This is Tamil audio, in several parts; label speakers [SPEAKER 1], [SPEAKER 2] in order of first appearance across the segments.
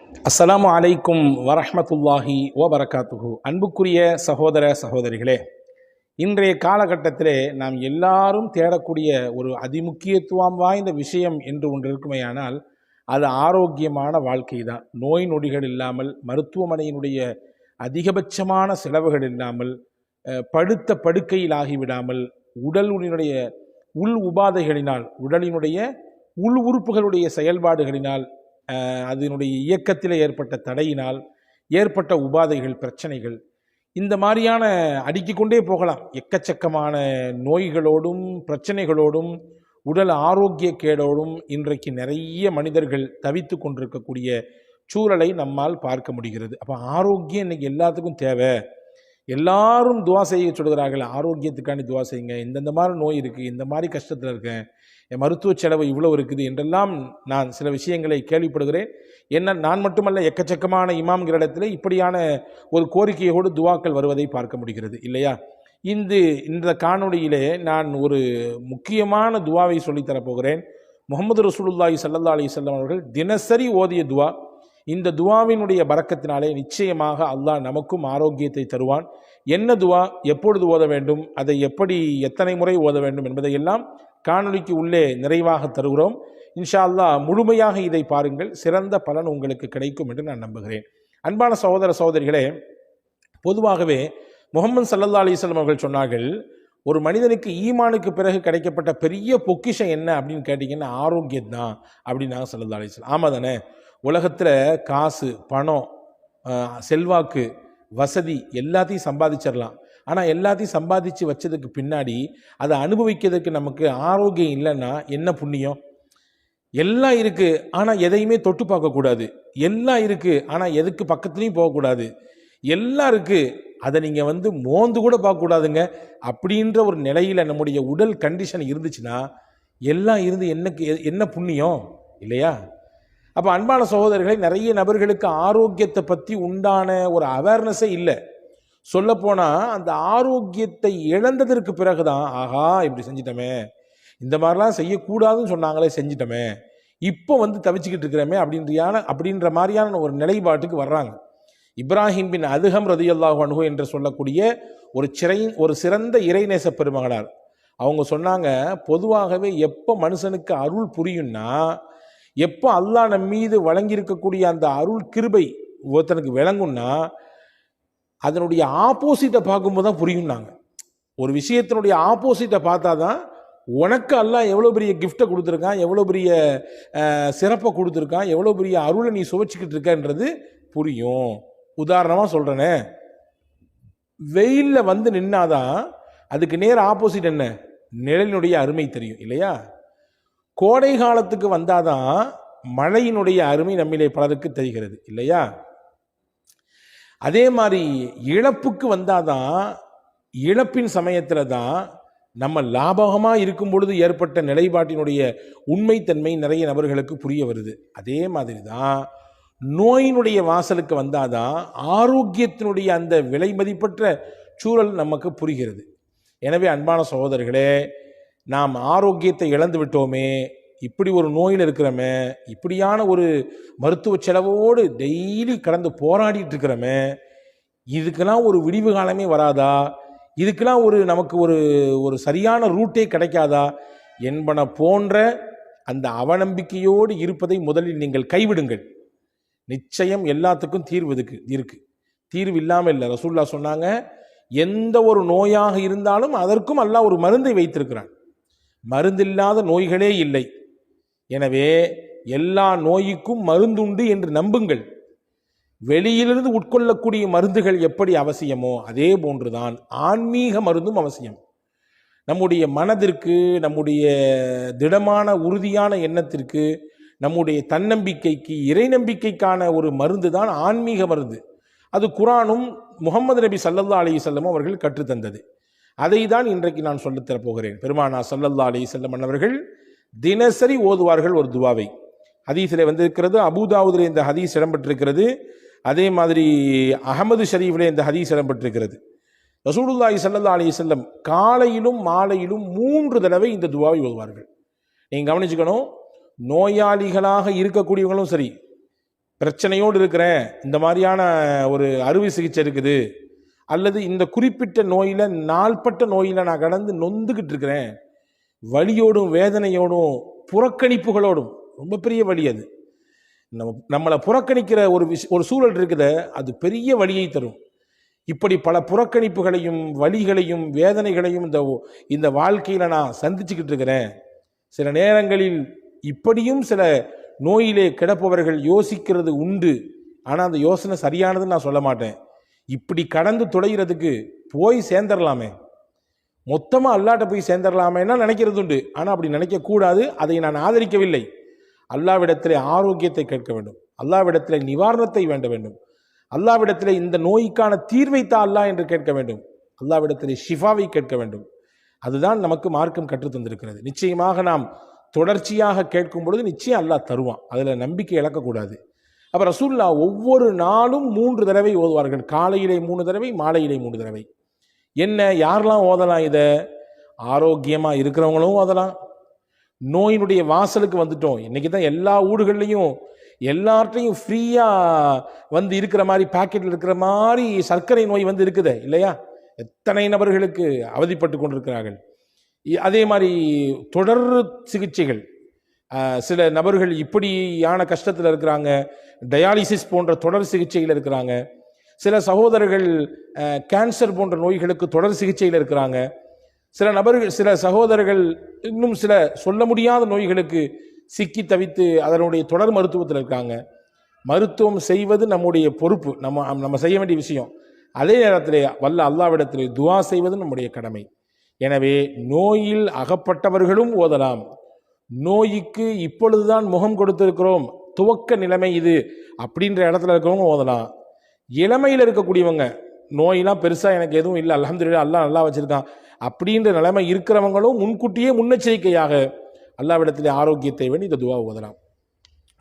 [SPEAKER 1] அஸ்ஸலாமு அலைக்கும் வரஹ்மத்துல்லாஹி வபரகாத்துஹு. அன்புக்குரிய சகோதர சகோதரிகளே, இன்றைய காலகட்டத்திலே நாம் எல்லாரும் தேடக்கூடிய ஒரு அதிமுக்கியத்துவம் வாய்ந்த விஷயம் என்று ஒன்று இருக்குமேயானால் அது ஆரோக்கியமான வாழ்க்கை தான். நோய் நொடிகள் இல்லாமல், மருத்துவமனையினுடைய அதிகபட்சமான செலவுகள் இல்லாமல், படுத்த படுக்கையில் ஆகிவிடாமல், உடலினுடைய உள் உபாதைகளினால், உடலினுடைய உள் உறுப்புகளுடைய செயல்பாடுகளினால், அதனுடைய இயக்கத்தில் ஏற்பட்ட தடையினால் ஏற்பட்ட உபாதைகள், பிரச்சனைகள், இந்த மாதிரியான அடுக்கிக் கொண்டே போகலாம். எக்கச்சக்கமான நோய்களோடும் பிரச்சனைகளோடும் உடல் ஆரோக்கிய கேடோடும் இன்றைக்கு நிறைய மனிதர்கள் தவித்து கொண்டிருக்கக்கூடிய சூழலை நம்மால் பார்க்க முடிகிறது. அப்போ ஆரோக்கியம் இன்னைக்கு எல்லாத்துக்கும் தேவை. எல்லாரும் துவா செய்ய சொல்கிறார்கள், ஆரோக்கியத்துக்காண்டி துவா செய்யுங்க, இந்தந்த மாதிரி நோய் இருக்குது, இந்த மாதிரி கஷ்டத்தில் இருக்கேன், என் மருத்துவ செலவு இவ்வளோ இருக்குது என்றெல்லாம் நான் சில விஷயங்களை கேள்விப்படுகிறேன். என்ன நான் மட்டுமல்ல, எக்கச்சக்கமான இமாம்களிடத்தில் இப்படியான ஒரு கோரிக்கையோடு துவாக்கள் வருவதை பார்க்க முடிகிறது இல்லையா? இந்த காணொளியிலே நான் ஒரு முக்கியமான துவாவை சொல்லித்தரப்போகிறேன். முகமது ரசூலுல்லாஹி ஸல்லல்லாஹு அலைஹி வஸல்லம் அவர்கள் தினசரி ஓதிய துவா. இந்த துவாவினுடைய பரக்கத்தினாலே நிச்சயமாக அல்லாஹ் நமக்கும் ஆரோக்கியத்தை தருவான். என்ன துவா, எப்பொழுது ஓத வேண்டும், அதை எப்படி எத்தனை முறை ஓத வேண்டும் என்பதையெல்லாம் காணொளிக்கு உள்ளே நிறைவாக தருகிறோம். இன்ஷா அல்லாஹ் முழுமையாக இதை பாருங்கள், சிறந்த பலன் உங்களுக்கு கிடைக்கும் என்று நான் நம்புகிறேன். அன்பான சகோதர சகோதரிகளே, பொதுவாகவே முஹம்மது ஸல்லல்லாஹு அலைஹி வஸல்லம் அவர்கள் சொன்னார்கள், ஒரு மனிதனுக்கு ஈமானுக்கு பிறகு கிடைக்கப்பட்ட பெரிய பொக்கிஷம் என்ன அப்படின்னு கேட்டிங்கன்னா ஆரோக்கியம் தான் அப்படின்னாங்க ஸல்லல்லாஹு அலைஹி வஸல்லம். ஆமாம் தானே? உலகத்தில் காசு, பணம், செல்வாக்கு, வசதி எல்லாத்தையும் சம்பாதிச்சிடலாம். ஆனால் எல்லாத்தையும் சம்பாதிச்சு வச்சதுக்கு பின்னாடி அதை அனுபவிக்கிறதுக்கு நமக்கு ஆரோக்கியம் இல்லைன்னா என்ன புண்ணியம்? எல்லாம் இருக்குது ஆனால் எதையுமே தொட்டு பார்க்கக்கூடாது. எல்லாம் இருக்குது ஆனால் எதுக்கு பக்கத்துலேயும் போகக்கூடாது. எல்லாம் இருக்குது, அதை நீங்கள் மோந்து கூட பார்க்கக்கூடாதுங்க. அப்படின்ற ஒரு நிலையில் நம்முடைய உடல் கண்டிஷன் இருந்துச்சுன்னா எல்லாம் இருந்து என்ன புண்ணியம் இல்லையா? அப்போ அன்பான சகோதரர்களை, நிறைய நபர்களுக்கு ஆரோக்கியத்தை பற்றி உண்டான ஒரு அவேர்னஸே இல்லை. சொல்லப்போனால் அந்த ஆரோக்கியத்தை இழந்ததற்கு பிறகுதான், ஆஹா இப்படி செஞ்சிட்டோமே, இந்த மாதிரிலாம் செய்யக்கூடாதுன்னு சொன்னாங்களே செஞ்சிட்டோமே, இப்போ தவிச்சுக்கிட்டு இருக்கிறோமே அப்படின்ற மாதிரியான ஒரு நிலைப்பாட்டுக்கு வர்றாங்க. இப்ராஹிம் பின் அதுஹம் ரதியல்லாஹு அன்ஹு என்று சொல்லக்கூடிய ஒரு சிறந்த இறைநேச பெருமகனார் அவங்க சொன்னாங்க, பொதுவாகவே எப்போ மனுஷனுக்கு அருள் புரியும்னா, எப்போ அல்லாஹ் நம் மீது வழங்கியிருக்கக்கூடிய அந்த அருள் கிருபை ஒருத்தனுக்கு விளங்கும்னா அதனுடைய ஆப்போசிட்டை பார்க்கும்போது தான் புரியும்னாங்க. ஒரு விஷயத்தினுடைய ஆப்போசிட்டை பார்த்தா தான் உனக்கு அல்லாஹ் எவ்வளோ பெரிய கிஃப்டை கொடுத்துருக்கான், எவ்வளோ பெரிய சிறப்பை கொடுத்துருக்கான், எவ்வளோ பெரிய அருளை நீ சுவைச்சிக்கிட்டு இருக்கன்றது புரியும். உதாரணமாக சொல்கிறேனே, வெயிலில் நின்னாதான் அதுக்கு நேர் ஆப்போசிட் என்ன, நிழலினுடைய அருமை தெரியும் இல்லையா? கோடை காலத்துக்கு வந்தாதான் மழையினுடைய அருமை நம்மிலே பலருக்கு தெரிகிறது இல்லையா? அதே மாதிரி இழப்புக்கு வந்தாதான், இழப்பின் சமயத்தில் தான் நம்ம லாபகமாக இருக்கும் பொழுது ஏற்பட்ட நிலைப்பாட்டினுடைய உண்மைத்தன்மை நிறைய நபர்களுக்கு புரிய வருது. அதே மாதிரி தான் நோயினுடைய வாசலுக்கு வந்தாதான் ஆரோக்கியத்தினுடைய அந்த விலை மதிப்பற்ற சூழல் நமக்கு புரிகிறது. எனவே அன்பான சகோதரர்களே, நாம் ஆரோக்கியத்தை இழந்து விட்டோமே, இப்படி ஒரு நோயில் இருக்கிறோமே, இப்படியான ஒரு மருத்துவ செலவோடு டெய்லி கடந்து போராடிட்டு இருக்கிறோமே, இதுக்கெல்லாம் ஒரு விடிவு காலமே வராதா? இதுக்கெல்லாம் நமக்கு ஒரு சரியான ரூட்டே கிடைக்காதா என்பன போன்ற அந்த அவநம்பிக்கையோடு இருப்பதை முதலில் நீங்கள் கைவிடுங்கள். நிச்சயம் எல்லாத்துக்கும் தீர்வு இருக்கு. தீர்வு இல்லாமல் இல்லை. ரசூலுல்லாஹ் சொன்னாங்க, எந்த ஒரு நோயாக இருந்தாலும் அதற்கும் அல்லாஹ் ஒரு மருந்தை வைத்திருக்கிறான். மருந்தில்லாத நோய்களே இல்லை. எனவே எல்லா நோய்க்கும் மருந்துண்டு என்று நம்புங்கள். வெளியிலிருந்து உட்கொள்ளக்கூடிய மருந்துகள் எப்படி அவசியமோ அதே போன்றுதான் ஆன்மீக மருந்தும் அவசியம். நம்முடைய மனதிற்கு, நம்முடைய திடமான உறுதியான எண்ணத்திற்கு, நம்முடைய தன்னம்பிக்கைக்கு, இறை நம்பிக்கைக்கான ஒரு மருந்து தான் ஆன்மீக மருந்து. அது குர்ஆனும் முஹம்மது நபி ஸல்லல்லாஹு அலைஹி வஸல்லம் அவர்கள் கற்றுத்தந்தது. அதை தான் இன்றைக்கு நான் சொல்லித்தரப் போகிறேன். பெருமானா ஸல்லல்லாஹு அலைஹி வஸல்லம் அவர்கள் தினசரி ஓதுவார்கள் ஒரு துவாவை. ஹதீஸிலே வந்திருக்கிறது, அபூதாவுதிலே இந்த ஹதீஸ் இடம்பெற்றிருக்கிறது. அதே மாதிரி அஹமது ஷரீஃபிலே இந்த ஹதீஸ் இடம்பெற்றிருக்கிறது. ரசூலுல்லாஹி ஸல்லல்லாஹு அலைஹி வஸல்லம் காலையிலும் மாலையிலும் 3 தடவை இந்த துவாவை ஓதுவார்கள். நீங்கள் கவனிச்சுக்கணும், நோயாளிகளாக இருக்கக்கூடியவங்களும் சரி, பிரச்சனையோடு இருக்கிறேன், இந்த மாதிரியான ஒரு அறுவை சிகிச்சை இருக்குது, அல்லது இந்த குறிப்பிட்ட நோயில் நாள்பட்ட நோயில் நான் கடந்து நொந்துக்கிட்டு இருக்கிறேன், வலியோடும் வேதனையோடும் புறக்கணிப்புகளோடும், ரொம்ப பெரிய வலி அது, நம்மளை புறக்கணிக்கிற ஒரு சூழல் இருக்குது, அது பெரிய வலியை தரும். இப்படி பல புறக்கணிப்புகளையும் வலிகளையும் வேதனைகளையும் இந்த வாழ்க்கையில் நான் சந்திச்சுக்கிட்டு இருக்கிறேன். சில நேரங்களில் இப்படியும் சில நோயிலே கிடப்பவர்கள் யோசிக்கிறது உண்டு. ஆனால் அந்த யோசனை சரியானதுன்னு நான் சொல்ல மாட்டேன். இப்படி கடந்து துடைகிறதுக்கு போய் சேர்ந்துடலாமே, மொத்தமாக அல்லாட்ட போய் சேர்ந்துடலாமேன்னா நினைக்கிறது உண்டு. ஆனால் அப்படி நினைக்கக்கூடாது. அதை நான் ஆதரிக்கவில்லை. அல்லாவிடத்திலே ஆரோக்கியத்தை கேட்க வேண்டும், அல்லாவிடத்திலே நிவாரணத்தை வேண்ட வேண்டும், அல்லாவிடத்திலே இந்த நோய்க்கான தீர்வைத்தா அல்லா என்று கேட்க வேண்டும், அல்லாவிடத்திலே ஷிஃபாவை கேட்க வேண்டும். அதுதான் நமக்கு மார்க்கம் கற்றுத் தந்திருக்கிறது. நிச்சயமாக நாம் தொடர்ச்சியாக கேட்கும் பொழுது நிச்சயம் அல்லாஹ் தருவான். அதில் நம்பிக்கை இழக்கக்கூடாது. அப்போ ரசூலுல்லாஹ் ஒவ்வொரு நாளும் 3 தடவை ஓதுவார்கள். காலையிலே 3 தடவை, மாலையிலே 3 தடவை. என்ன, யாரெல்லாம் ஓதலாம்? இதை ஆரோக்கியமாக இருக்கிறவங்களும் ஓதலாம். நோயினுடைய வாசலுக்கு வந்துட்டோம், இன்னைக்கு தான் எல்லா ஊடுகள்லையும் எல்லார்ட்டையும் ஃப்ரீயாக வந்து இருக்கிற மாதிரி, பாக்கெட்டில் இருக்கிற மாதிரி சர்க்கரை நோய் வந்து இருக்குது இல்லையா? எத்தனை நபர்களுக்கு அவதிப்பட்டு கொண்டிருக்கிறார்கள். அதே மாதிரி தொடர் சிகிச்சைகள், சில நபர்கள் இப்படியான கஷ்டத்தில் இருக்கிறாங்க, டயாலிசிஸ் போன்ற தொடர் சிகிச்சையில் இருக்கிறாங்க. சில சகோதரர்கள் கேன்சர் போன்ற நோய்களுக்கு தொடர் சிகிச்சையில் இருக்கிறாங்க. சில சகோதரர்கள் இன்னும் சில சொல்ல முடியாத நோய்களுக்கு சிக்கி தவித்து அதனுடைய தொடர் மருத்துவத்தில் இருக்காங்க. மருத்துவம் செய்வது நம்முடைய பொறுப்பு, நம்ம செய்ய வேண்டிய விஷயம். அதே நேரத்தில் வல்ல அல்லாவிடத்திலே துஆ செய்வது நம்முடைய கடமை. எனவே நோயில் அகப்பட்டவர்களும் ஓதலாம். நோய்க்கு இப்பொழுதுதான் முகம் கொடுத்திருக்கிறோம், துவக்க நிலைமை இது அப்படின்ற இடத்துல இருக்கிறவங்க ஓதலாம். இளமையில் இருக்கக்கூடியவங்க, நோயெல்லாம் பெருசாக எனக்கு எதுவும் இல்லை, அல்ஹம்துலில்லாஹ் அல்லாஹ் நல்லா வச்சிருக்கான் அப்படின்ற நிலைமை இருக்கிறவங்களும் முன்கூட்டியே முன்னெச்சரிக்கையாக அல்லாவிடத்திலே ஆரோக்கியத்தை வேண்டி இந்த துஆ ஓதலாம்.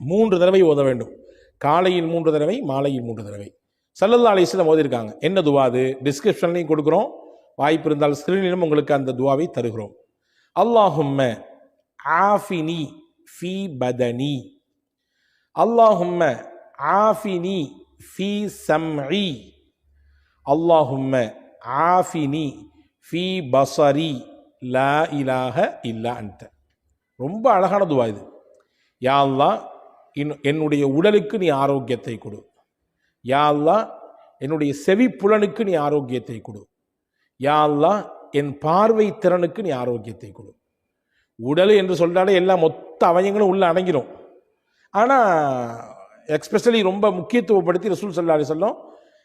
[SPEAKER 1] 3 தடவை ஓத வேண்டும். காலையில் 3 தடவை, மாலையில் 3 தடவை. ஸல்லல்லாஹு அலைஹி வஸல்லம் ஓதிருக்காங்க. என்ன துஆ அது? டிஸ்கிரிப்ஷன்லையும் கொடுக்குறோம், வாய்ப்பு இருந்தால் ஸ்கிரீனிலும் உங்களுக்கு அந்த துஆவை தருகிறோம். அல்லாஹும்ம ஆஃபினி ஃபீ பதனி, அல்லாஹும்ம ஆஃபினி ஃபீ சம்இ, அல்லாஹும்ம ஆஃபினி ஃபீ பஸரி, லா இலாஹ இல்லா அன்த. ரொம்ப அழகான துஆ இது. யா அல்லாஹ், என்னுடைய உடலுக்கு நீ ஆரோக்கியத்தை கொடு. யா அல்லாஹ், என்னுடைய செவிப்புலனுக்கு நீ ஆரோக்கியத்தை கொடு. யா அல்லாஹ், என் பார்வை திறனுக்கு நீ ஆரோக்கியத்தை கொடு. உடல் என்று சொல்றாலே எல்லா மொத்த அவயங்களும் உள்ள அடங்கிடும். ஆனால் எக்ஸ்பெஷலி ரொம்ப முக்கியத்துவப்படுத்தி ரசூல் ஸல்லல்லாஹு அலைஹி வஸல்லம்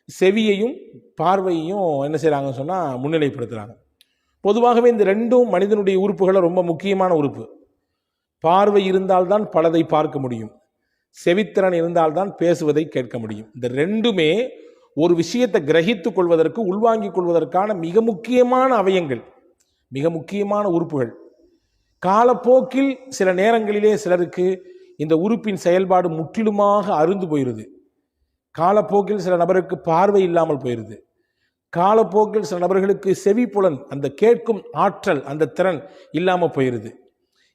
[SPEAKER 1] செவியையும் பார்வையையும் என்ன செய்கிறாங்கன்னு சொன்னால் முன்னிலைப்படுத்துகிறாங்க. பொதுவாகவே இந்த ரெண்டும் மனிதனுடைய உறுப்புகளை ரொம்ப முக்கியமான உறுப்பு. பார்வை இருந்தால்தான் பலதை பார்க்க முடியும், செவித்திறன் இருந்தால்தான் பேசுவதை கேட்க முடியும். இந்த ரெண்டுமே ஒரு விஷயத்தை கிரகித்துக் கொள்வதற்கு, உள்வாங்கிக் கொள்வதற்கான மிக முக்கியமான அவயங்கள், மிக முக்கியமான உறுப்புகள். காலப்போக்கில் சில நேரங்களிலே சிலருக்கு இந்த உறுப்பின் செயல்பாடு முற்றிலுமாக அருந்து போயிடுது. காலப்போக்கில் சில நபருக்கு பார்வை இல்லாமல் போயிடுது. காலப்போக்கில் சில நபர்களுக்கு செவிப்புலன், அந்த கேட்கும் ஆற்றல், அந்த திறன் இல்லாமல் போயிடுது.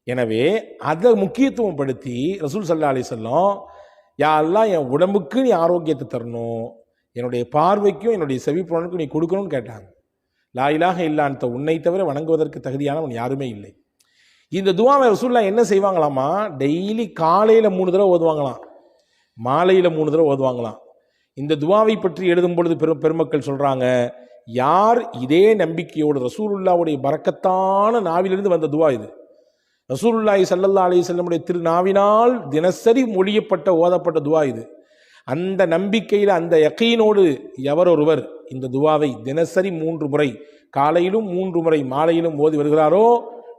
[SPEAKER 1] எனவே அதை முக்கியத்துவம் படுத்தி ரசூல் ஸல்லல்லாஹு அலைஹி வஸல்லம், யா அல்லாஹ், என் உடம்புக்கு நீ ஆரோக்கியத்தை தரணும், என்னுடைய பார்வைக்கும் என்னுடைய செவிப்புலனுக்கும் நீ கொடுக்கணும்னு கேட்டாங்க. லா இலாஹ இல்லா அன்த, உன்னை தவிர வணங்குவதற்கு தகுதியானவன் யாருமே இல்லை. இந்த துஆவை ரசூலுல்லாஹ் என்ன செய்வாங்களாமா, டெய்லி காலையில் 3 தடவை ஓதுவாங்களாம், மாலையில் 3 தடவை ஓதுவாங்களாம். இந்த துஆவை பற்றி எழுதும் பொழுது பெருமக்கள் சொல்றாங்க, யார் இதே நம்பிக்கையோடு, ரசூலுல்லாஹ்வுடைய பரக்கத்தான நாவிலிருந்து வந்த துஆ இது, ரசூலுல்லாஹி ஸல்லல்லாஹு அலைஹி வஸல்லமுடைய திருநாவினால் தினசரி மொழியப்பட்ட ஓதப்பட்ட துஆ இது. அந்த நம்பிக்கையில், அந்த யகீனோடு எவர் ஒருவர் இந்த துஆவை தினசரி 3 முறை, காலையிலும் 3 முறை, மாலையிலும் ஓதி வருகிறாரோ,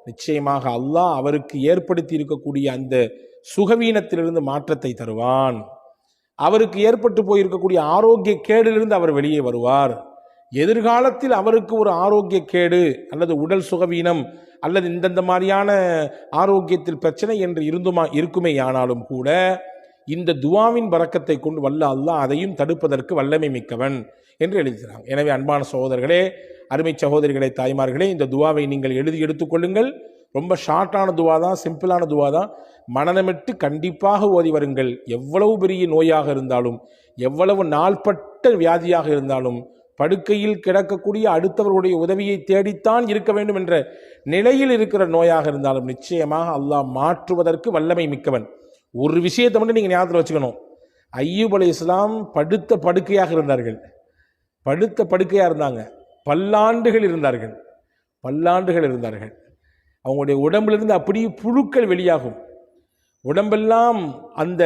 [SPEAKER 1] நிச்சயமாக அல்லாஹ் அவருக்கு ஏற்படுத்தி இருக்கக்கூடிய அந்த சுகவீனத்திலிருந்து மாற்றத்தை தருவான். அவருக்கு ஏற்பட்டு போயிருக்கக்கூடிய ஆரோக்கிய கேடிலிருந்து அவர் வெளியே வருவார். எதிர்காலத்தில் அவருக்கு ஒரு ஆரோக்கிய கேடு அல்லது உடல் சுகவீனம் அல்லது இந்தந்த மாதிரியான ஆரோக்கியத்தில் பிரச்சனை என்று இருக்குமே ஆனாலும் கூட இந்த துஆவின் பரக்கத்தை கொண்டு வல்ல அல்லாஹ் அதையும் தடுப்பதற்கு வல்லமை மிக்கவன் என்று எழுதுகிறாங்க. எனவே அன்பான சகோதரர்களே, அருமை சகோதரிகளே, தாய்மார்களே, இந்த துஆவை நீங்கள் எழுதி எடுத்துக்கொள்ளுங்கள். ரொம்ப ஷார்ட்டான துவா தான், சிம்பிளான துவா தான். மனநமிட்டு கண்டிப்பாக ஓதி வருங்கள். எவ்வளவு பெரிய நோயாக இருந்தாலும், எவ்வளவு நாள்பட்ட வியாதியாக இருந்தாலும், படுக்கையில் கிடக்கக்கூடிய அடுத்தவர்களுடைய உதவியை தேடித்தான் இருக்க வேண்டும் என்ற நிலையில் இருக்கிற நோயாக இருந்தாலும் நிச்சயமாக அல்லாஹ் மாற்றுவதற்கு வல்லமை மிக்கவன். ஒரு விஷயத்தை மட்டும் நீங்கள் ஞாபகத்தில் வச்சுக்கணும். ஐயூப் அலைஹிஸ்ஸலாம் படுத்த படுக்கையாக இருந்தார்கள். படுத்த படுக்கையாக இருந்தாங்க. பல்லாண்டுகள் இருந்தார்கள். அவங்களுடைய உடம்பிலிருந்து அப்படியே புழுக்கள் வெளியாகும். உடம்பெல்லாம் அந்த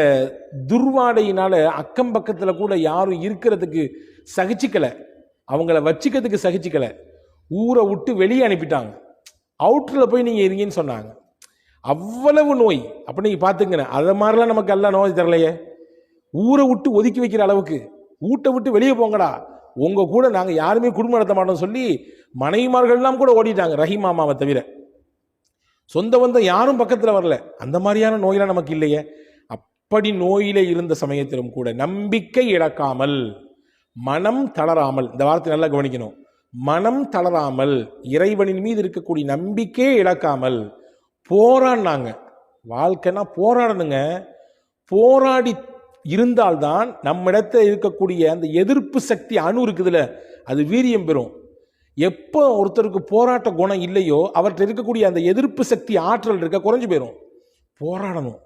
[SPEAKER 1] துர்வாடையினால அக்கம் பக்கத்தில் கூட யாரும் இருக்கிறதுக்கு சகிச்சிக்கலை, அவங்கள வச்சுக்கிறதுக்கு சகிச்சிக்கலை. ஊரை விட்டு வெளியே அனுப்பிட்டாங்க. அவுட்டரில் போய் நீங்கள் இருங்கன்னு சொன்னாங்க. அவ்வளவு நோய். அப்போ நீங்கள் பார்த்துங்க, அதை மாதிரிலாம் நமக்கு எல்லாம் நோய் தரலையே. ஊரை விட்டு ஒதுக்கி வைக்கிற அளவுக்கு, வீட்டை விட்டு வெளியே போங்கடா, உங்கள் கூட நாங்கள் யாருமே குடும்பம் நடத்த மாட்டோம் சொல்லி மனைவிமார்கள்லாம் கூட ஓடிட்டாங்க, ரஹீம் மாமாவை தவிர. சொந்த பந்தம் யாரும் பக்கத்தில் வரல. அந்த மாதிரியான நோயெல்லாம் நமக்கு இல்லையே. அப்படி நோயில இருந்த சமயத்திலும் கூட நம்பிக்கை இழக்காமல், மனம் தளராமல், இந்த வார்த்தை நல்லா கவனிக்கணும், மனம் தளராமல், இறைவனின் மீது இருக்கக்கூடிய நம்பிக்கையை இழக்காமல் போராடினாங்க. வாழ்க்கைனா போராடணுங்க. போராடி இருந்தால்தான் நம்மிடத்தில் இருக்கக்கூடிய அந்த எதிர்ப்பு சக்தி அணு இருக்குதுல்ல, அது வீரியம் பெறும். எப்போ ஒருத்தருக்கு போராட்ட குணம் இல்லையோ அவர்கிட்ட இருக்கக்கூடிய அந்த எதிர்ப்பு சக்தி ஆற்றல் இருக்க குறைஞ்சு போயிடும். போராடணும்,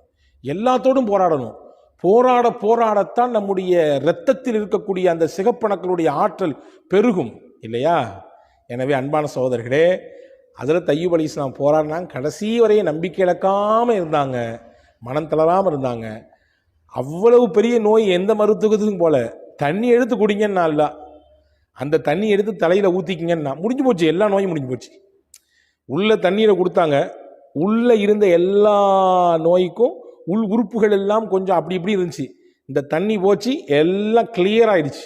[SPEAKER 1] எல்லாத்தோடும் போராடணும். போராடத்தான் நம்முடைய இரத்தத்தில் இருக்கக்கூடிய அந்த சிகப்பணுக்களுடைய ஆற்றல் பெருகும் இல்லையா? எனவே அன்பான சகோதரர்களே, ஹஜ்ரத் அய்யூப் அலைஹிஸ்ஸலாம் போராடினாங்க. கடைசி வரைய நம்பிக்கை இழக்காமல் இருந்தாங்க, மனம் தளராமல் இருந்தாங்க. அவ்வளவு பெரிய நோய் எந்த மருத்துவத்துக்கும் போல. தண்ணி எடுத்து குடிங்கன்னா இல்ல, அந்த தண்ணி எடுத்து தலையில் ஊற்றிக்கிங்கன்னா முடிஞ்சு போச்சு, எல்லா நோயும் முடிஞ்சு போச்சு. உள்ள தண்ணீரை கொடுத்தாங்க, உள்ளே இருந்த எல்லா நோய்க்கும் உள் உறுப்புகள் எல்லாம் கொஞ்சம் அப்படி இப்படி இருந்துச்சு. இந்த தண்ணி போச்சு, எல்லாம் கிளியர் ஆயிடுச்சு.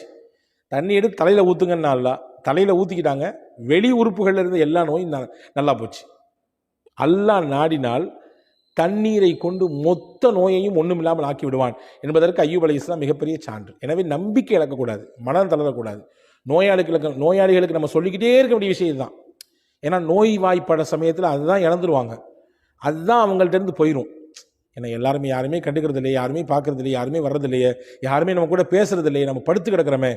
[SPEAKER 1] தண்ணி எடுத்து தலையில் ஊற்றுங்கன்னா இல்ல, தலையில் ஊற்றிக்கிட்டாங்க. வெளி உறுப்புகளில் இருந்த எல்லா நோயும் நல்லா போச்சு. அல்லாஹ் நாடினால் தண்ணீரை கொண்டு மொத்த நோயையும் ஒன்றுமில்லாமல் ஆக்கி விடுவான் என்பதற்கு அய்யூப் அலைஹிஸ்ஸலாம் மிகப்பெரிய சான்று. எனவே நம்பிக்கை இழக்கக்கூடாது, மனம் தளரக்கூடாது. நோயாளிகளுக்கு நம்ம சொல்லிக்கிட்டே இருக்க வேண்டிய விஷயம் தான். ஏன்னா நோய் வாய்ப்பட சமயத்தில் அதுதான் இழந்துருவாங்க, அதுதான் அவங்கள்ட்ட போயிடும். ஏன்னா யாருமே கண்டுக்கிறது இல்லையே, யாருமே பார்க்கறது இல்லையே, யாருமே வர்றது இல்லையே, யாருமே நம்ம கூட பேசுறது இல்லையே, நம்ம படுத்து கிடக்கிறோமே,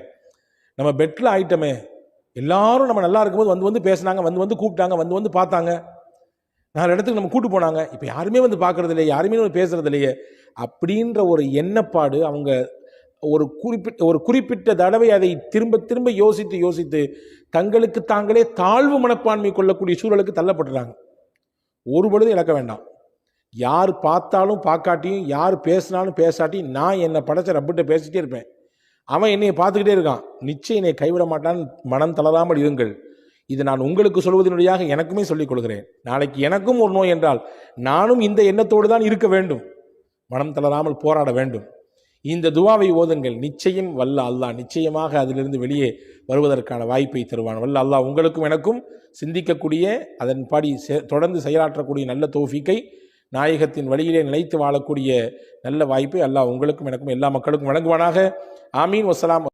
[SPEAKER 1] நம்ம பெட்டில் ஆயிட்டோமே. எல்லாரும் நம்ம நல்லா இருக்கும்போது வந்து பேசினாங்க, வந்து கூப்பிட்டாங்க, வந்து பார்த்தாங்க, 4 இடத்துக்கு நம்ம கூட்டு போனாங்க. இப்போ யாருமே வந்து பார்க்கறது இல்லையே, யாருமே நம்ம பேசுறது இல்லையே அப்படின்ற ஒரு எண்ணப்பாடு அவங்க ஒரு குறிப்பிட்ட தடவை அதை திரும்ப யோசித்து தங்களுக்கு தாங்களே தாழ்வு மனப்பான்மை கொள்ளக்கூடிய சூழலுக்கு தள்ளப்படுறாங்க. ஒரு பொழுது இழக்க வேண்டாம். யார் பார்த்தாலும் பார்க்காட்டியும், யார் பேசினாலும் பேசாட்டியும், நான் என்னை படைச்ச ரப்பிட்ட பேசிட்டே இருப்பேன். அவன் என்னையை பார்த்துக்கிட்டே இருக்கான், நிச்சயம் என்னை கைவிட மாட்டான். மனம் தளராமல் இருங்கள். இது நான் உங்களுக்கு சொல்வதனுடையாக எனக்குமே சொல்லிக் கொள்கிறேன். நாளைக்கு எனக்கும் ஒரு நோய் என்றால் நானும் இந்த எண்ணத்தோடு தான் இருக்க வேண்டும். மனம் தளராமல் போராட வேண்டும். இந்த துவாவை ஓதுங்கள். நிச்சயம் வல்ல அல்லாஹ் நிச்சயமாக அதிலிருந்து வெளியே வருவதற்கான வாய்ப்பை தருவான். வல்ல அல்லாஹ் உங்களுக்கும் எனக்கும் சிந்திக்கக்கூடிய, அதன்படி தொடர்ந்து செயலாற்றக்கூடிய நல்ல தௌஃபீக்கை, நாயகத்தின் வழியிலே நிலைத்து வாழக்கூடிய நல்ல வாய்ப்பை அல்லாஹ் உங்களுக்கும் எனக்கும் எல்லா மக்களுக்கும் வழங்குவானாக. ஆமீன். வஸ்ஸலாம்.